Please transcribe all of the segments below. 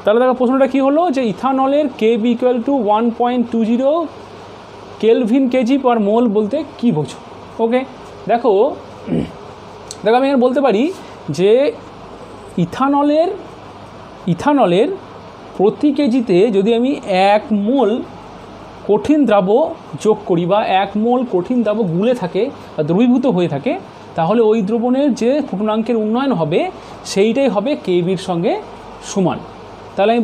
তাহলে দেখো প্রশ্নটা কী হলো যে ইথানলের KB equal to 1.20 kelvin KG পার মোল বলতে কী বোঝো। ওকে, দেখো আমি এখানে বলতে পারি যে ইথানলের প্রতি কেজিতে যদি আমি 1 মোল কঠিন দ্রাব্য যোগ করি বা 1 মোল কঠিন দ্রাব্য গুলে থাকে বা দ্রবীভূত হয়ে থাকে, তাহলে ওই দ্রবণের যে স্ফুটনাঙ্কের উন্নয়ন হবে সেইটাই হবে কেবির সঙ্গে সমান। তাহলে আমি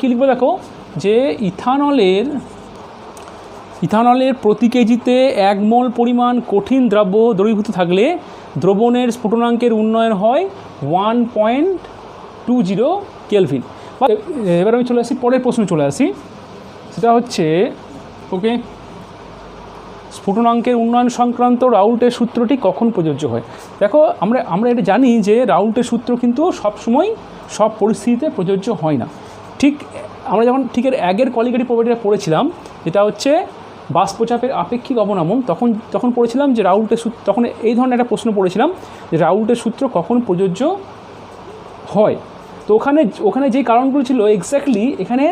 কী লিখবো, দেখো যে ইথানলের প্রতি কেজিতে 1 মোল পরিমাণ কঠিন দ্রব্য দ্রবীভূত থাকলে দ্রবণের স্ফুটনাঙ্কের উন্নয়ন হয় 1.20 কেলভিন। এবার আমি চলে আসি পরের প্রশ্নে চলে আসি, সেটা হচ্ছে ওকে স্ফুটনাঙ্কের উন্নয়ন সংক্রান্ত রাউল্টের সূত্রটি কখন প্রযোজ্য হয়। দেখো আমরা এটা জানি যে রাউল্টের সূত্র কিন্তু সবসময় সব পরিস্থিতিতে প্রযোজ্য হয় না। ঠিক আমরা যখন এর আগের কলিগেটিভ প্রপার্টিটা পড়েছিলাম, যেটা হচ্ছে বাষ্পচাপের আপেক্ষিক অবনমন, তখন পড়েছিলাম যে রাউল্টের সূত্র, তখন এই ধরনের একটা প্রশ্ন পড়েছিলাম যে রাউল্টের সূত্র কখন প্রযোজ্য হয়। তো ওখানে যে কারণগুলো ছিল এক্স্যাক্টলি এখানে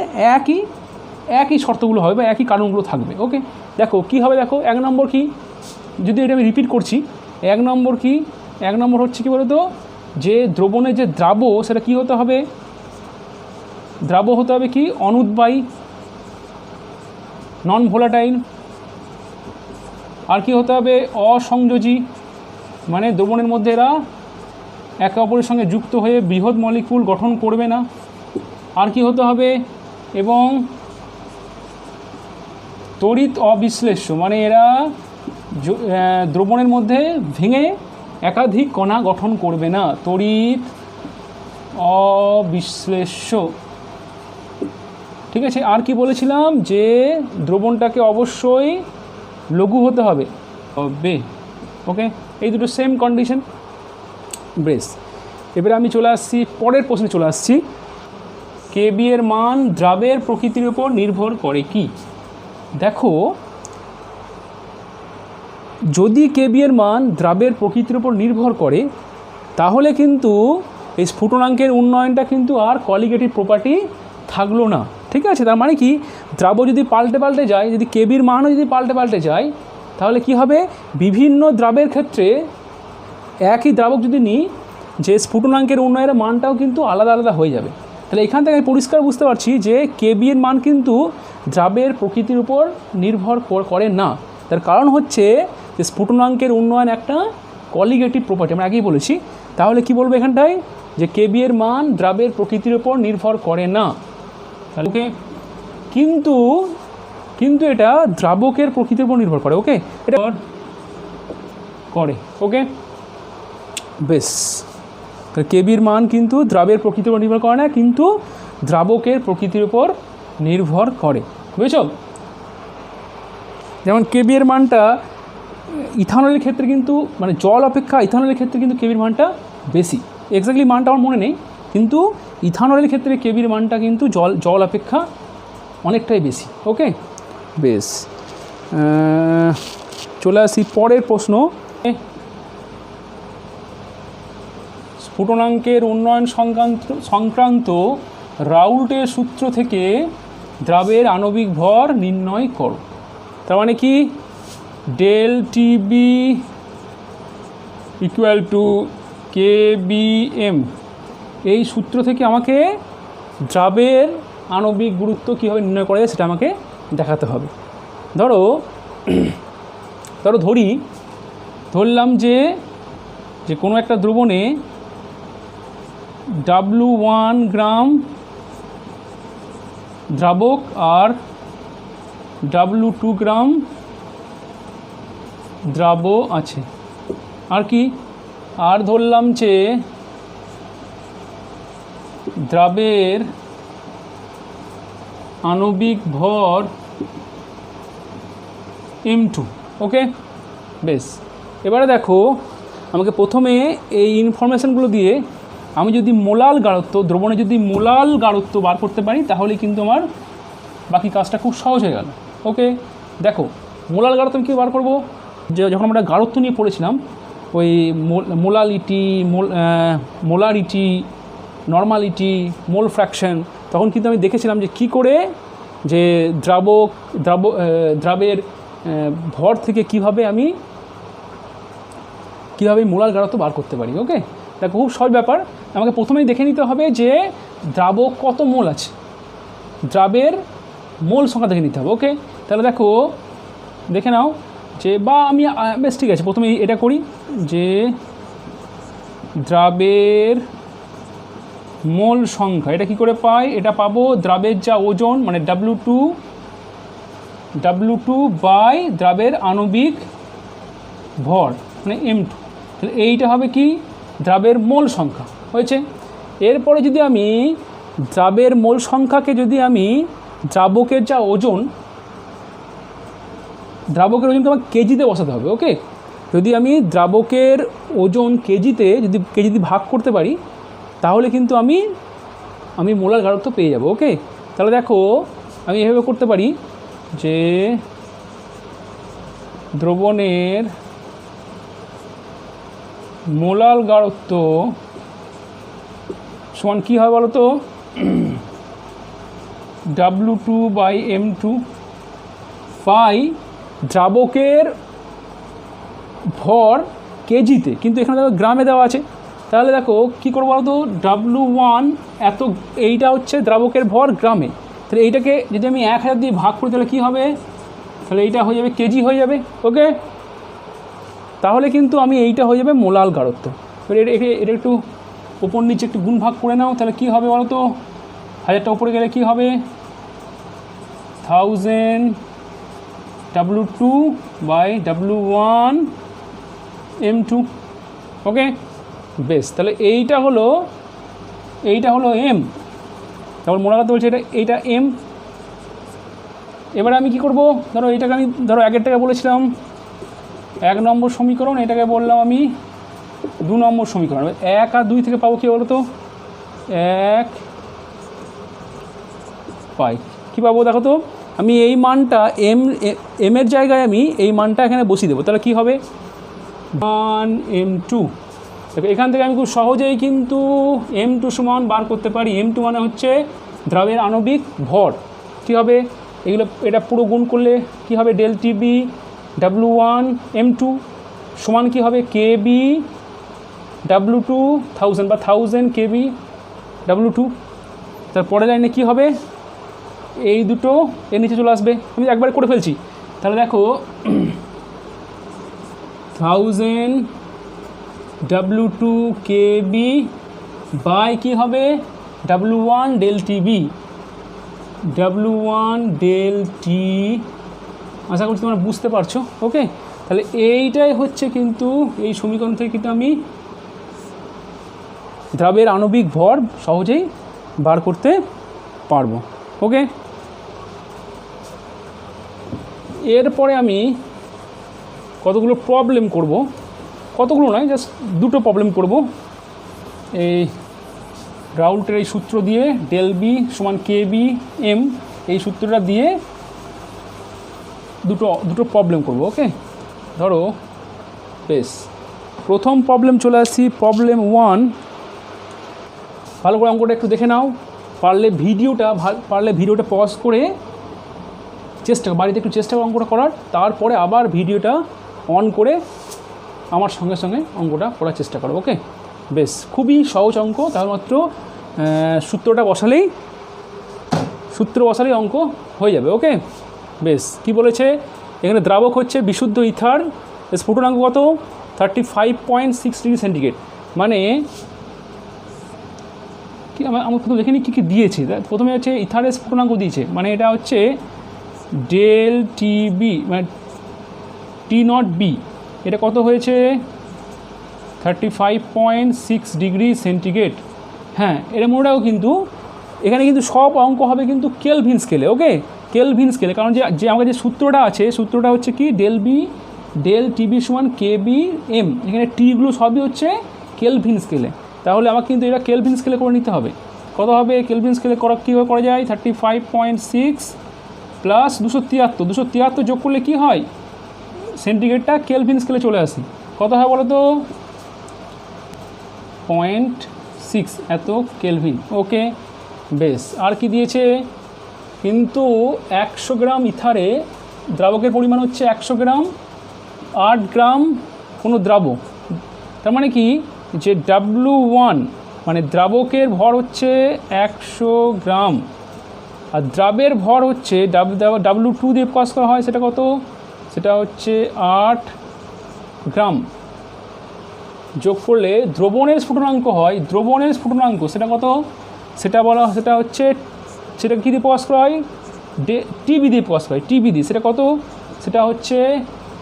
একই শর্তগুলো হবে বা একই কারণগুলো থাকবে। ওকে, দেখো কী হবে, দেখো 1 নম্বর কি, যদি এটা আমি রিপিট করছি, 1 নম্বর হচ্ছে কি বলতো, যে দ্রবণের যে দ্রাব্য সেটা কি হতে হবে, দ্রাব্য হতে হবে কি অনুদ্বায়ী, নন ভোলাটাইল। আর কি হতে হবে অসংযোজী, মানে দ্রবণের মধ্যে এরা একে অপরের সঙ্গে যুক্ত হয়ে বৃহৎ মলিকুল গঠন করবে না। আর কি হতে হবে, এবং তড়িৎ অবিশ্লেষ্য, মানে এরা দ্রবণের মধ্যে ভেঙে একাধিক কণা গঠন করবে না, তড়িৎ অবিশ্লেষ্য। ঠিক আছে, আর কি বলেছিলাম যে দ্রবণটাকে অবশ্যই লঘু হতে হবে। ওকে, এই দুটো সেম কন্ডিশন ব্রেস। এবারে আমি চলে আসছি পরের প্রশ্নে চলে আসছি, কেবি এর মান দ্রাবের প্রকৃতির উপর নির্ভর করে কি। দেখো যদি কেবি এর মান দ্রাবের প্রকৃতির উপর নির্ভর করে তাহলে কিন্তু এই স্ফুটনাঙ্কের উন্নয়নটা কিন্তু আর কলিগেটিভ প্রপার্টি থাকলো না। ঠিক আছে, তার মানে কি দ্রাব্য যদি পাল্টে যায়, যদি কেবির মানও যদি পাল্টে যায়, তাহলে কি হবে, বিভিন্ন দ্রাবের ক্ষেত্রে একই দ্রাবক যদি নিই, যে স্ফুটনাঙ্কের উন্নয়নের মানটাও কিন্তু আলাদা আলাদা হয়ে যাবে। তাহলে এখান থেকে আমি পরিষ্কার বুঝতে পারছি যে কেবি এর মান কিন্তু দ্রাবের প্রকৃতির উপর নির্ভর করে না। তার কারণ হচ্ছে যে স্ফুটনাঙ্কের উন্নয়ন একটা কলিগেটিভ প্রপার্টি, আমরা আগেই বলেছি। তাহলে কি বলবো এখানটায়, যে কেবি এর মান দ্রাবের প্রকৃতির উপর নির্ভর করে না। ওকে, কিন্তু এটা দ্রাবকের প্রকৃতির উপর নির্ভর করে। ওকে, এটা করে। ওকে, বেশ, কেবির মান কিন্তু দ্রাবের প্রকৃতির উপর নির্ভর করে না, কিন্তু দ্রাবকের প্রকৃতির উপর নির্ভর করে। বুঝেছ, যেমন কেবি এর মানটা ইথানলের ক্ষেত্রে কিন্তু, মানে জল অপেক্ষা ইথানলের ক্ষেত্রে কিন্তু কেবির মানটা বেশি। এক্স্যাক্টলি মানটা আমার মনে নেই, কিন্তু ইথানলের ক্ষেত্রে কেবির মানটা কিন্তু জল অপেক্ষা অনেকটাই বেশি। ওকে, বেশ, চলে আসি পরের প্রশ্ন, স্ফুটনাঙ্কের উন্নয়ন সংক্রান্ত রাউল্টের সূত্র থেকে দ্রাবের আণবিক ভর নির্ণয় করো। তার মানে কি, del TB equal to KBM, এই সূত্র থেকে আমাকে দ্রাবের আণবিক গুরুত্ব কীভাবে নির্ণয় করা যায় সেটা আমাকে দেখাতে হবে। ধরলাম যে কোনো একটা দ্রবণে W1 গ্রাম দ্রাবক আর W2 গ্রাম দ্রাব্য আছে। আর ধরলাম যে দ্রাবের আণবিক ভর M2। ওকে, বেশ, এবারে দেখো আমাকে প্রথমে এই ইনফরমেশানগুলো দিয়ে আমি যদি মোলাল গাঢ়ত্ব, দ্রবণে যদি মোলাল গাঢ়ত্ব বার করতে পারি, তাহলে কিন্তু আমার বাকি কাজটা খুব সহজ হয়ে গেল। ওকে, দেখো মোলাল গাঢ়ত্ব আমি কী বার করবো, যে যখন আমরা গাঢ়ত্ব নিয়ে পড়েছিলাম, ওই মোলারিটি, নর্মালিটি, মোল ফ্র্যাকশন, তো তখন কিন্তু আমি দেখেছিলাম যে কী করে যে দ্রাবের ভর থেকে কীভাবে মোলার গাঢ়ত্ব বার করতে পারি। ওকে, দেখো খুব সহজ ব্যাপার। আমাকে প্রথমেই দেখে নিতে হবে যে দ্রাবক কত মোল আছে, দ্রাবের মোল সংখ্যা দেখে নিতে হবে। ওকে, তাহলে দেখো দেখে নাও যে, বা আমি বেশ ঠিক আছে, প্রথমে এটা করি যে দ্রাবের মোল সংখ্যা এটা কি করে পাই, এটা পাবো দ্রাবের যা ওজন মানে W2 বাই দ্রাবের আণবিক ভর মানে M2, তাহলে এইটা হবে কি দ্রাবের মোল সংখ্যা হয়েছে। এরপরে যদি আমি দ্রাবের মোল সংখ্যাকে যদি আমি দ্রাবকের যা ওজন, দ্রাবকের ওজনকে আমার কেজিতে বসাতে হবে। ওকে, যদি আমি দ্রাবকের ওজন কেজিতে যদি ভাগ করতে পারি তাহলে কিন্তু আমি মোলার গাঢ়ত্ব পেয়ে যাব। ওকে, তাহলে দেখো আমি এভাবে করতে পারি যে দ্রবণের মোলার গাঢ়ত্ব সমান কী হয় বলো তো, W2 বাই M2 বাই দ্রাবকের ভর কেজিতে, কিন্তু এখানে দেখো গ্রামে দেওয়া আছে। তাহলে দেখো কী করবো বলো তো, W1 এত, এইটা হচ্ছে দ্রাবকের ভর গ্রামে, তাহলে এইটাকে যদি আমি 1000 দিয়ে ভাগ করি তাহলে কী হবে, তাহলে এইটা হয়ে যাবে কেজি হয়ে যাবে। ওকে, তাহলে কিন্তু এইটা হয়ে যাবে মোলার গাঢ়ত্ব। এটা একটু উপর নিচে একটু গুণ ভাগ করে নাও, তাহলে কী হবে বলো তো, 1000টা উপরে গেলে কী হবে 1000 W2 বাই W1 M2। ওকে, বেশ, তাহলে এইটা হলো M, তারপর মোলার গাঢ়ত্ব বলছে এইটা M। এবারে আমি কি করব, ধরো এইটাকে আমি আগেরটাকে বলেছিলাম 1 নম্বর সমীকরণ, এটাকে বললাম আমি 2 নম্বর সমীকরণ। 1 আর 2 থেকে পাবো কী বলো তো, 1 পাই, কী পাবো দেখো তো, আমি এই মানটা এর জায়গায় আমি এই মানটা এখানে বসিয়ে দেবো, তাহলে কী হবে 1M2। দেখো এখান থেকে আমি খুব সহজেই কিন্তু M2 সমান বার করতে পারি। M2 মানে হচ্ছে দ্রাবের আণবিক ভর। কী হবে এটা পুরো গুণ করলে কী হবে ΔTB W1 M2 সমান কী হবে KB W2 1000 বা 1000 KB W2। তারপরে লাইনে কী হবে, এই দুটো এর নিচে চলে আসবে, আমি একবার করে ফেলছি। তাহলে দেখো 1000 W2 KB বাই কী হবে W1 ΔTB W1 ΔT, আশা করছি তোমরা বুঝতে পারছো। ওকে, তাহলে এইটাই হচ্ছে কিন্তু এই সমীকরণ থেকে কিন্তু আমি দ্রাবের আণবিক ভর সহজেই বার করতে পারবো। ওকে, এরপরে আমি কতগুলো প্রবলেম করব, কতগুলো নয় জাস্ট 2টো প্রবলেম করব এই রাউল্টের এই সূত্র দিয়ে, ΔB সমান KBM এই সূত্রটা দিয়ে দুটো প্রবলেম করব। ওকে, ধরো বেশ, প্রথম প্রবলেম চলে আসছি, প্রবলেম 1। ভালো করে অঙ্কটা একটু দেখে নাও, পারলে ভিডিওটা পজ করে বাড়িতে একটু চেষ্টা করো অঙ্কটা করার, তারপরে আবার ভিডিওটা অন করে আমার সঙ্গে সঙ্গে অঙ্কটা করার চেষ্টা করো। ওকে, বেশ, খুবই সহজ অঙ্ক, তার মাত্র সূত্র বসালেই অঙ্ক হয়ে যাবে। ওকে, বেশ, কি বলেছে এখানে, দ্রাবক হচ্ছে বিশুদ্ধ ইথার, স্ফুটনাঙ্ক কত 35.6 ডিগ্রি সেন্টিগ্রেড, মানে কি আমার প্রথমে দেখে নিই কী কী দিয়েছে। প্রথমে হচ্ছে ইথারের স্ফুটনাঙ্ক দিয়েছে, মানে এটা হচ্ছে ΔTB মানে T0B, এটা কত হয়েছে 35.6 ডিগ্রি সেন্টিগ্রেড। হ্যাঁ, এটা মোটাও কিন্তু এখানে কিন্তু সব অঙ্ক হবে কিন্তু কেলভিন স্কেলে। ওকে, কেলভিন স্কেলে, কারণ যে আমাদের যে সূত্রটা আছে, সূত্রটা হচ্ছে কি ΔTB সমান KBM, এখানে টিগুলো সবই হচ্ছে কেলভিন স্কেলে। তাহলে আমাকে কিন্তু এটা কেলভিন স্কেলে করে নিতে হবে। কত হবে কেলভিন স্কেলে কীভাবে করা যায়, 35.6 প্লাস 273 যোগ করলে কি হয়, সেন্টিগ্রেডটা কেলভিন স্কেলে চলে আসে, কত হয় বলো তো 0.6 এত কেলভিন। ওকে, বেশ, আর কি দিয়েছে? কিন্তু 100 গ্রাম ইথারে দ্রাবকের পরিমাণ হচ্ছে 100 গ্রাম, 8 গ্রাম কোনো দ্রাবক। তার মানে কি, যে W1 মানে দ্রাবকের ভর হচ্ছে 100 গ্রাম, আর দ্রাবের ভর হচ্ছে W2 দিয়ে প্রকাশ করা হয়, সেটা কত? সেটা হচ্ছে 8 গ্রাম। যোগ করলে দ্রবণের স্ফুটনাঙ্ক হয়, দ্রবণের স্ফুটনাঙ্ক সেটা কত? সেটা হচ্ছে সেটা কী দিয়ে প্রকাশ করা হয়? টিবি দিয়ে প্রকাশ করা হয়, টিবি দিয়ে। সেটা কত? সেটা হচ্ছে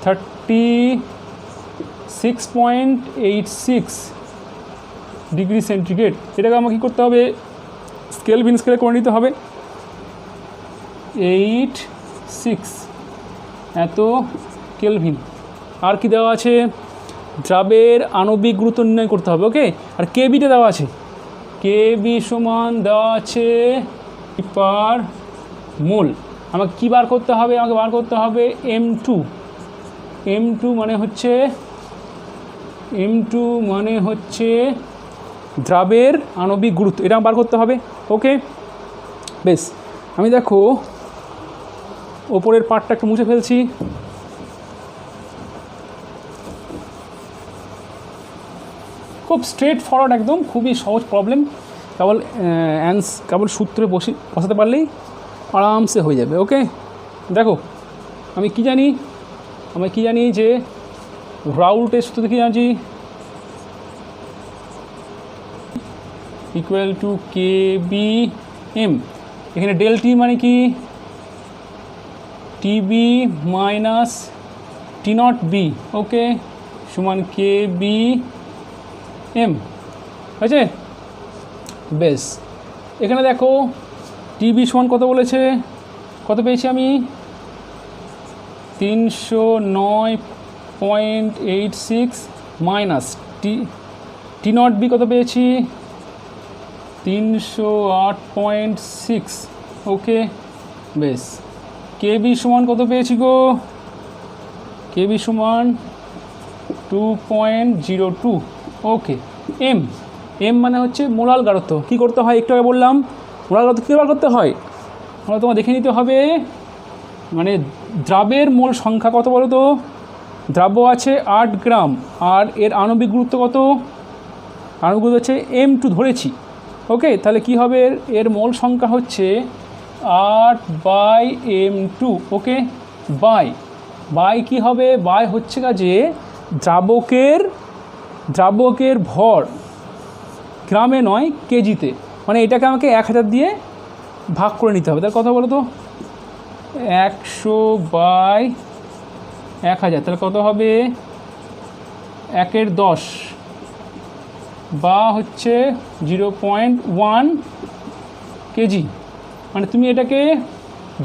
36.86 ডিগ্রি সেন্টিগ্রেড। এটাকে আমাকে কী করতে হবে? স্কেলে করে নিতে হবে। 86 এত কেলভিন। আর কি দেওয়া আছে? দ্রাবের আণবিক গুরুত্ব নির্ণয় করতে হবে। ওকে, আর কেবিটা দেওয়া আছে, কেবি সমান দেওয়া আছে পার মোল। আমাকে কী বার করতে হবে? আমাকে বার করতে হবে M2 মানে হচ্ছে দ্রাবের আণবিক গুরুত্ব, এটা বার করতে হবে। ওকে, বেশ, আমি দেখো ওপরের পার্টটা একটু মুছে ফেলছি। খুব স্ট্রেট ফরওয়ার্ড, একদম খুবই সহজ প্রবলেম। কেবল সূত্রে বসাতে পারলেই আরামসে হয়ে যাবে। ওকে, দেখো আমি কি জানি যে রাউল্টের সূত্র কি জানি, ইকুয়াল টু KBM। এখানে ডেল টি মানে কি? TB minus T0B। ওকে, সমান KBM। আছে? বেশ, এখানে দেখো টিবি সমান কত বলেছে? কত পেয়েছি আমি? 309.86 মাইনাস T0B কত পেয়েছি? 308.6। ওকে, বেশ, কেবি সমান কত পেয়েছি গো? কেবি সমান 2.02। ওকে, এম মানে হচ্ছে মোলাল গাঢ়ত্ব। কী করতে হয় একটু আগে বললাম, মোলাল গাঢ়ত্ব কী বার করতে হয়? আমরা তোমার দেখে নিতে হবে, মানে দ্রাবের মোল সংখ্যা কত বলো তো? দ্রাব্য আছে 8 গ্রাম, আর এর আণবিক গুরুত্ব কত? আণবিক গুরুত্ব হচ্ছে M2 ধরেছি। ওকে, তাহলে কি হবে? এর মোল সংখ্যা হচ্ছে 8/M2। ওকে, বাই কি হবে? বাই হচ্ছে যে দ্রাবকের ভর গ্রামে নয়, কেজিতে। মানে এটাকে আমাকে 1000 দিয়ে ভাগ করে নিতে হবে। তার কথা বলো তো, 100/1000, তাহলে কত হবে? 1/10 বা হচ্ছে 0.1 কেজি। মানে তুমি এটাকে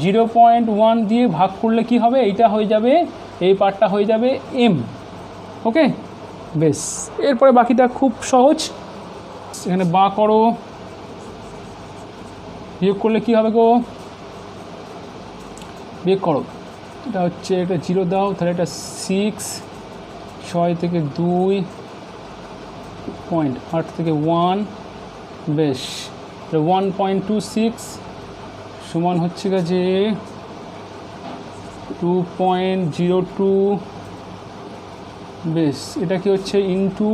0.1 দিয়ে ভাগ করলে কি হবে? এইটা হয়ে যাবে, এই পার্টটা হয়ে যাবে M। ওকে, বেশ, এরপরে বাকিটা খুব সহজ। এখানে বা করো, বিয়োগ করলে কি হবে গো? বিয়োগ করো, এটা হচ্ছে একটা 0 দাও, তাহলে এটা 6 থেকে 2 8 থেকে 1, বেশ, 1.26 সমান হচ্ছে যে 2.02। বেশ, এটা কি হচ্ছে ইন্টু,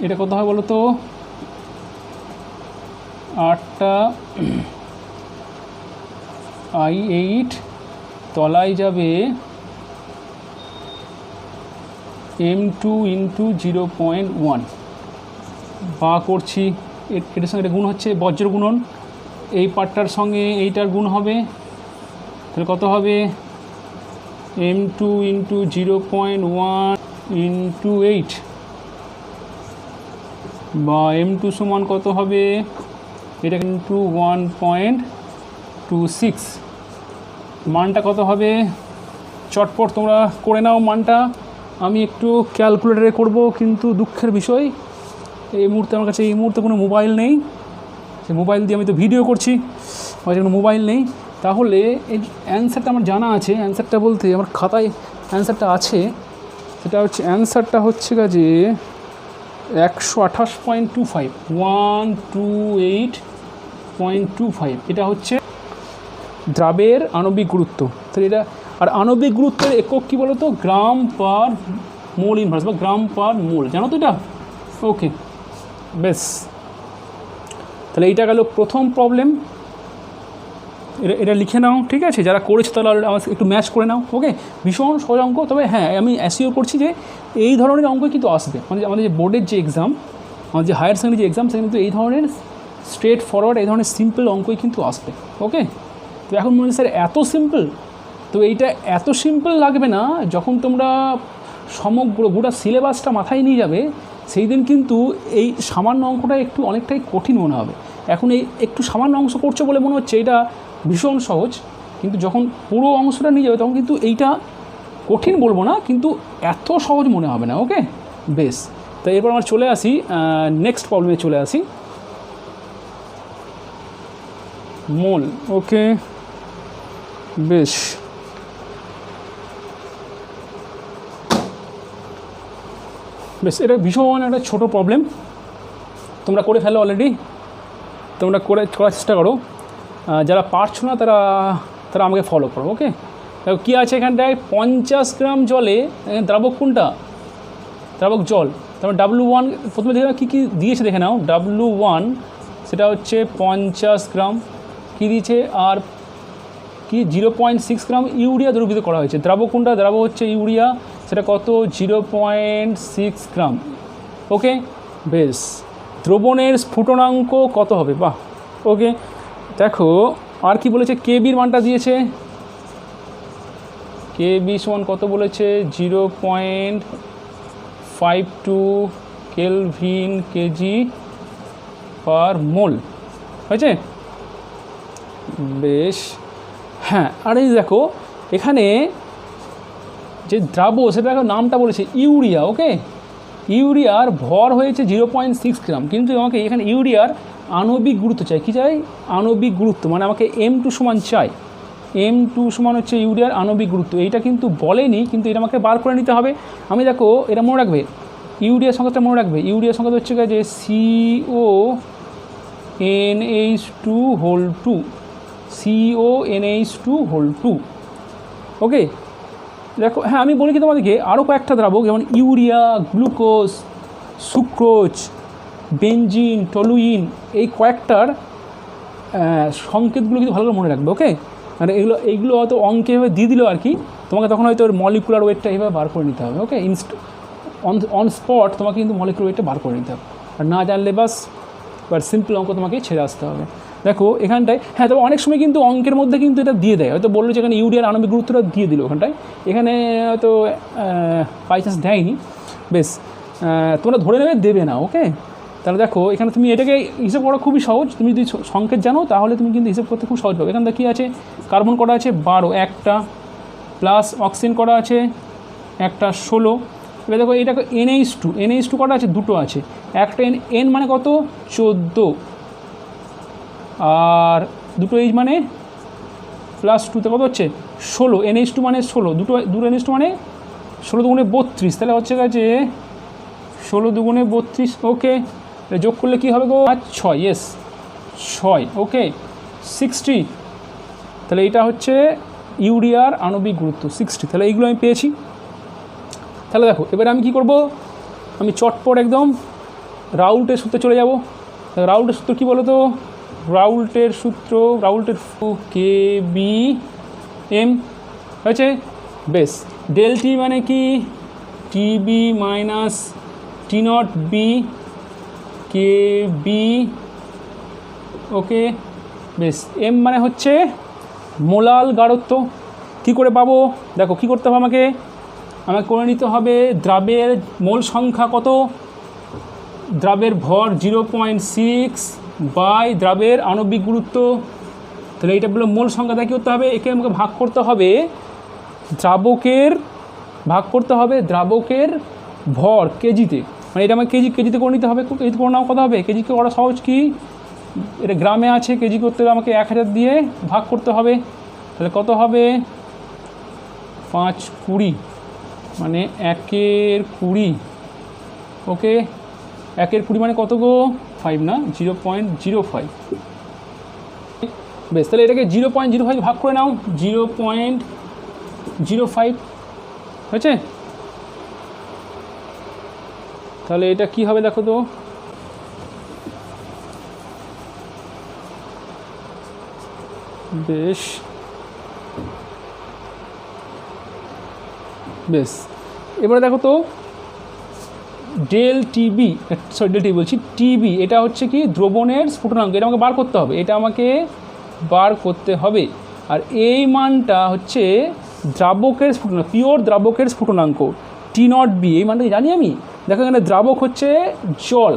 এটা কত হয় বলো তো? 8টা I8 তলায় যাবে M2 ইন্টু 0.1। বা করছি, এটার সঙ্গে এটা গুণ হচ্ছে, বজ্র গুণন, এই পার্টটার সঙ্গে এইটার গুণ হবে, তাহলে কত হবে? M2 ইন্টু 0.1 ইন্টু 8, বা M2 সমান কত হবে? এটা কিন্তু 1.26। মানটা কত হবে? চটপট তোমরা করে নাও মানটা। আমি একটু ক্যালকুলেটারে করব, কিন্তু দুঃখের বিষয় এই মুহূর্তে আমার কাছে কোনো মোবাইল নেই। সে মোবাইল দিয়ে আমি তো ভিডিও করছি, আমার কাছে কোনো মোবাইল নেই। তাহলে এই অ্যান্সারটা আমার জানা আছে, অ্যান্সারটা বলতে আমার খাতায় অ্যান্সারটা আছে। সেটা হচ্ছে অ্যান্সারটা হচ্ছে যে 128.25, 128 0.25, এটা হচ্ছে দ্রাবের আণবিক গুরুত্ব। তাহলে এটা, আর আণবিক গুরুত্বের একক কী বলো তো, গ্রাম পার মোল ইনভার্স বা গ্রাম পার মোল, জানো তো এটা? ওকে, বেশ। তাহলে এইটা গেল প্রথম প্রবলেম, এটা লিখে নাও, ঠিক আছে? যারা করেছে তাহলে আমার একটু ম্যাচ করে নাও। ওকে, ভীষণ সহজ অঙ্ক, তবে হ্যাঁ আমি অ্যাসিওর করছি যে এই ধরনের অঙ্ক কিন্তু আসবে, মানে আমাদের যে বোর্ডের যে এক্সাম, আমাদের যে হায়ার সেকেন্ডারি যে এক্সাম, সেখানে কিন্তু এই ধরনের স্ট্রেট ফরওয়ার্ড, এই ধরনের সিম্পল অঙ্কই কিন্তু আসবে। ওকে, তো এখন মনে হয় স্যার এত সিম্পল, তো এইটা এত সিম্পল লাগবে না যখন তোমরা সমগ্র গোটা সিলেবাসটা মাথায় নিয়ে যাবে, সেই দিন কিন্তু এই সামান্য অঙ্কটা একটু অনেকটাই কঠিন মনে হবে। এখন এই একটু সামান্য অংশ করছো বলে মনে হচ্ছে এটা ভীষণ সহজ, কিন্তু যখন পুরো অংশটা নিয়ে যাবে তখন কিন্তু এইটা কঠিন বলবো না, কিন্তু এত সহজ মনে হবে না। ওকে, বেশ। তো এরপর আমরা চলে আসি নেক্সট প্রবলেমে চলে আসি, মোল। ওকে, বেশ। বেশ, এটা ভীষণ একটা ছোটো প্রবলেম, তোমরা করে ফেলো অলরেডি, তোমরা করার চেষ্টা করো, যারা পারছো না তারা আমাকে ফলো করো। ওকে, দেখো কী আছে এখানটায়, 50 গ্রাম জলে, দ্রাবক কোনটা? দ্রাবক জল। তারপর W1 প্রথমে দেখে নাও কী কী দিয়েছে, দেখে নাও। W1 সেটা হচ্ছে 50 গ্রাম, কী দিয়েছে, আর কি 0.6 গ্রাম ইউরিয়া দ্রবীভূত করা হয়েছে। দ্রাবক কোনটা? দ্রাবক হচ্ছে ইউরিয়া, সেটা কত? 0.6 গ্রাম। ওকে, বেশ। দ্রবণের স্ফুটনাঙ্ক কত হবে? বাহ, ওকে। দেখো আর কি বলেছে, কেবির মানটা দিয়েছে, কেবি সমান কত বলেছে? 0.52 কেলভিন কেজি পার মোল, হয়েছে? বেশ, হ্যাঁ। আর এই দেখো এখানে যে দ্রাব্য, সেটা নামটা বলেছে ইউরিয়া। ওকে, ইউরিয়ার ভর হয়েছে 0.6 গ্রাম, কিন্তু আমাকে এখানে ইউরিয়ার আণবিক গুরুত্ব চাই। কী চাই? আণবিক গুরুত্ব, মানে আমাকে M2 সমান চাই। M2 সমান হচ্ছে ইউরিয়ার আণবিক গুরুত্ব। এইটা কিন্তু বলেনি, কিন্তু এটা আমাকে বার করে নিতে হবে। আমি দেখো এটা মনে রাখবে, ইউরিয়ার সংখ্যাটা মনে রাখবে। ইউরিয়ার সংখ্যা হচ্ছে যে CONH2 ওকে, দেখো হ্যাঁ আমি বলি কি তোমাদেরকে, আরও কয়েকটা দ্রাবক যেমন urea, glucose, sucrose, benzene, toluene, এই কয়েকটার সংকেতগুলো কিন্তু ভালো করে মনে রাখবে। ওকে, মানে এইগুলো হয়তো অঙ্কে এভাবে দিয়ে দিল আর কি, তোমাকে তখন হয়তো ওর মলিকুলার ওয়েটটা এইভাবে বার করে নিতে হবে। ওকে, অন স্পট তোমাকে কিন্তু মলিকুলার ওয়েটটা বার করে নিতে হবে, আর না জানলে বাস সিম্পল অঙ্ক তোমাকে ছেড়ে আসতে হবে। দেখো এখানটায়, হ্যাঁ তবে অনেক সময় কিন্তু অঙ্কের মধ্যে কিন্তু এটা দিয়ে দেয়, হয়তো বললো যে এখানে ইউরিয়ার আণবিক গুরুত্বটা দিয়ে দিল ওখানটায়, এখানে হয়তো বাই চান্স দেয়নি। বেশ, তোমরা ধরে নেবে দেবে না। ওকে, তাহলে দেখো এখানে তুমি এটাকে হিসাব করা খুবই সহজ, তুমি যদি সংকেত জানো তাহলে তুমি কিন্তু হিসাব করতে খুব সহজ পাবে। এখানে কী আছে, কার্বন করা আছে 12 একটা, প্লাস অক্সিজেন করা আছে একটা 16। এবার দেখো এটাকে NH2 কটা আছে? দুটো আছে। একটা N মানে কত? 14, আর দুটো H মানে প্লাস 2তে কত হচ্ছে? 16। NH2 মানে 16, দুটো NH2 মানে 16 দুগুণে 32, তাহলে হচ্ছে গেছে 16 দুগুণে 32। ওকে, যোগ করলে কী হবে গো? 6, ইয়েস 6। ওকে, 60। তাহলে এটা হচ্ছে ইউরিয়ার আণবিক গুরুত্ব 60। তাহলে এইগুলো আমি পেয়েছি। তাহলে দেখো এবারে আমি কি করব, আমি চটপট একদম রাউল্টের সূত্রে চলে যাব। রাউল্টের সূত্র কী বলো তো? রাউল্টের সূত্র, KBM হয়েছে। বেশ, ডেল টি মানে কি? TB minus T0B KB। ওকে, বেশ। M মানে হচ্ছে মোলাল গাঢ়ত্ব। কী করে পাবো? দেখো কী করতে হবে, আমাকে করে নিতে হবে দ্রাবের মোল সংখ্যা কত, দ্রাবের ভর 0.6 বাই দ্রাবের আণবিক গুরুত্ব। তাহলে এইটা বললো মোল সংখ্যাটা কী করতে হবে, একে আমাকে ভাগ করতে হবে দ্রাবকের ভর কেজিতে, মানে এটা আমাকে কেজিতে করে নিতে হবে। কেজিতে করে নেওয়া কত হবে? কেজিকে করা সহজ, কি এটা গ্রামে আছে, কেজি করতে হবে আমাকে 1000 দিয়ে ভাগ করতে হবে। তাহলে কত হবে? 5-20, মানে 1/20। ওকে, 1/20 মানে কত গো? 5 না, 0.05। বেশ, তাহলে এটাকে 0.05 ভাগ করে নাও, 0.05 হয়েছে। তাহলে এটা কি হবে দেখো তো, বেশ বেশ এবারে দেখো তো del TB, sorry del TB বলছি, টিবি এটা হচ্ছে কি দ্রবণের স্ফুটনাঙ্ক, এটা আমাকে বার করতে হবে, এটা আমাকে বার করতে হবে। আর এই মানটা হচ্ছে দ্রাবকের স্ফুটনাঙ্ক, পিওর দ্রাবকের স্ফুটনাঙ্ক T0B, এই মানটা জানি আমি। দেখো এখানে দ্রাবক হচ্ছে জল,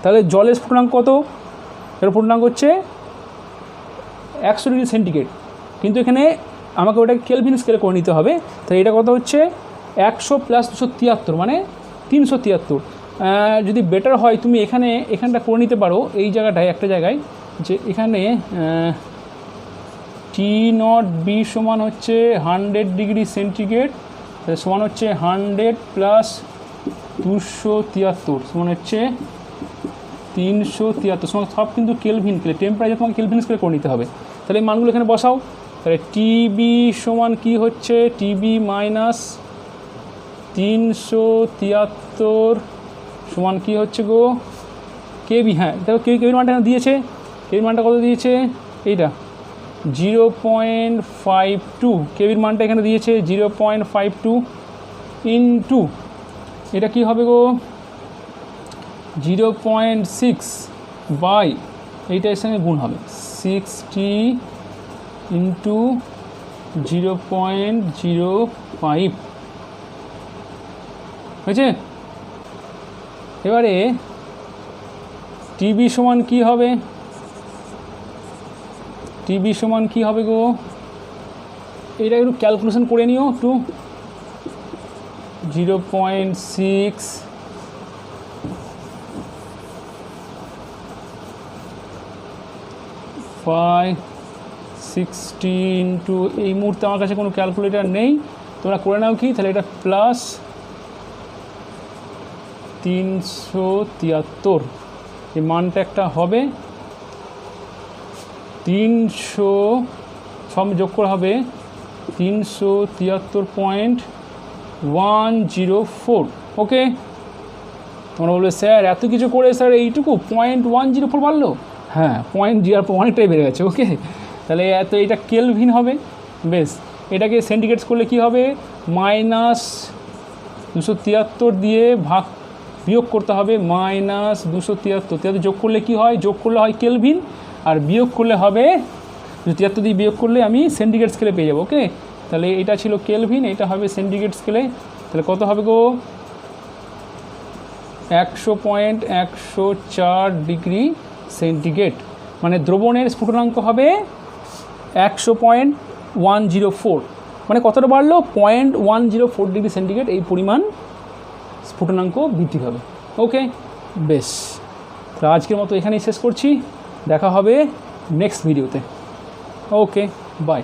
তাহলে জলের স্ফুটনাঙ্ক কত, এর স্ফুটনাঙ্ক হচ্ছে 100 ডিগ্রি সেন্টিগ্রেড, কিন্তু এখানে আমাকে ওটাকে কেলভিন স্কেলে করে নিতে হবে। তাই এটা কত হচ্ছে 100 + 273 মানে 373। যদি বেটার হয় তুমি এখানটা করে নিতে পারো, এই জায়গাটায় একটা জায়গায়, যে এখানে T0B সমান হচ্ছে 100 ডিগ্রি সেন্টিগ্রেড, সমান হচ্ছে 100 + 273 সমান হচ্ছে 373, সমান সব কিন্তু কেলভিন স্কেলে, টেম্পারেচার তোমাকে কেলভিন স্কেলে করে নিতে হবে। তাহলে এই মানগুলো এখানে বসাও। তাহলে টিবি সমান কি হচ্ছে, টিবি মাইনাস 373 সমান কি হচ্ছে গো, কেবি। হ্যাঁ দেখো কেবির মানটা এখানে দিয়েছে, কেবির মানটা কত দিয়েছে, এইটা 0.52, কেবির মানটা এখানে দিয়েছে 0.52 ইন্টু এটা কি হবে গো 0.6 বাই এইটা এর সঙ্গে গুণ হবে 60 ইন্টু 0.05 হয়েছে। এবারে টিবি সমান কি হবে, টিবি সমান কি হবে গো, এটা একটু ক্যালকুলেশন করে নিও একটু, 0.6 60 ইন্টু, এই মুহূর্তে আমার কাছে কোনো ক্যালকুলেটার নেই, তোমরা করে নাও কি, তাহলে এটা প্লাস 373, এই মানটা একটা হবে 300, সব যোগ করা হবে 373.104। ওকে, তোমরা বলবে স্যার এত কিছু করে স্যার এইটুকু 0.104 বাড়লো, হ্যাঁ 0.04 অনেকটাই বেড়ে গেছে। ওকে, তাহলে এটা কেলভিন হবে। বেশ, এটাকে সেন্টিগ্রেড করলে কি হবে, -273 দিয়ে বিয়োগ করতে হবে, -273 যোগ করলে কি হয়, যোগ করলে হয় কেলভিন, আর বিয়োগ করলে হবে 273 দিয়ে বিয়োগ করলে আমি সেন্টিগ্রেড স্কেলে পেয়ে যাবো। ওকে, তাহলে এটা ছিল কেলভিন, এটা হবে সেন্টিগ্রেড স্কেলে, তাহলে কত হবে গো 100.104 ডিগ্রি সেন্টিগ্রেড, মানে দ্রবণের স্ফুটনাঙ্ক হবে 100.104, মানে কতটা বাড়লো 0.104 ডিগ্রি সেন্টিগ্রেড, এই পরিমাণ স্ফুটনাঙ্ক বৃদ্ধি হবে। ওকে, বেশ, তো আজকের মতো এখানেই শেষ করছি, দেখা হবে নেক্সট ভিডিওতে। ওকে, বাই।